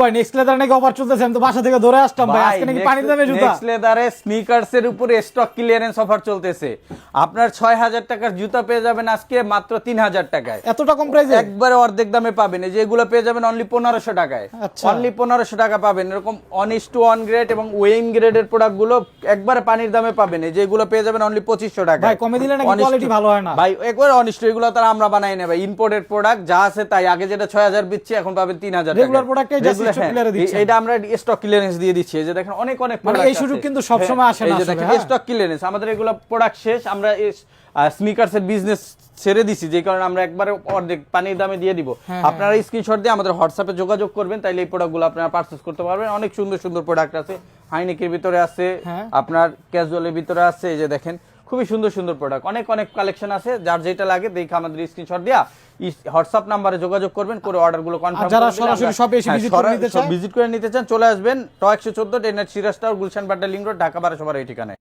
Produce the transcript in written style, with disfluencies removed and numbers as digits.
ভাই next leather নাকি offer চলতেছে, আমি তো বাসা থেকে ধরে আসলাম ভাই, আজকে নাকি পানির দামে জুতা। নেক্সট লেদারে স্নিকার্স এর উপরে স্টক ক্লিয়ারেন্স অফার চলতেছে। আপনার 6000 টাকার জুতা পেয়ে যাবেন আজকে মাত্র 3000 টাকায়। এতটা কম প্রাইসে একবারে অর্ধেক দামে পাবেন। এই যে এগুলো পেয়ে যাবেন অনলি 1500 টাকায়। আচ্ছা। অনলি 1500 টাকা পাবেন। এরকম 1:1 গ্রেড এবং ওয়েইং গ্রেডের প্রোডাক্ট গুলো একবারে পানির দামে পাবেন। এই যে এগুলো পেয়ে যাবেন অনলি 2500 টাকা। ভাই কমে দিলে নাকি কোয়ালিটি ভালো হয় না? ভাই একবার অনিষ্ট, এগুলো তার আমরা বানাই না ভাই, ইম্পোর্টেড প্রোডাক্ট যা আছে তাই। আগে যেটা 6000 দিচ্ছি এখন পাবেন 3000 টাকা। রেগুলার প্রোডাক্টে জাস্ট স্টক ক্লিয়ারে দিচ্ছি। এটা আমরা স্টক ক্লিয়ারেন্স দিয়ে দিচ্ছি। এই যে দেখেন অনেক মানে প্রোডাক্ট এই সুযোগ কিন্তু সব সময় আসে না এই যে আসলে, দেখেন হ্যাঁ। স্টক ক্লিয়ারেন্স, আমাদের এগুলো প্রোডাক্ট শেষ, আমরা স্নিকার্স এর বিজনেস ছেড়ে দিছি, যে কারণে আমরা একবারে অর্ধেক পানির দামে দিয়ে দিব। আপনারা স্ক্রিনশট দিয়ে আমাদের হোয়াটসঅ্যাপে যোগাযোগ করবেন, তাইলে এই প্রোডাক্টগুলো আপনারা পারচেজ করতে পারবেন। অনেক সুন্দর সুন্দর প্রোডাক্ট আছে, হাইনেকের ভিতরে আছে, আপনার ক্যাজুয়ালের ভিতরে আছে। এই যে দেখেন খুবই সুন্দর সুন্দর প্রোডাক্ট, অনেক অনেক কালেকশন আছে। যার যেটা লাগে দেখে আমাদের স্ক্রিনশট দিয়া হোয়াটসঅ্যাপ নাম্বারে যোগাযোগ করবেন, করে অর্ডারগুলো কনফার্ম যারা সরাসরি শপে এসে ভিজিট করে নিতে চান চলে আসবেন ট 114 টেনেট সিরাজটার গুলশান বাড্ডা লিংক রোড, ঢাকা 12 এই ঠিকানায়।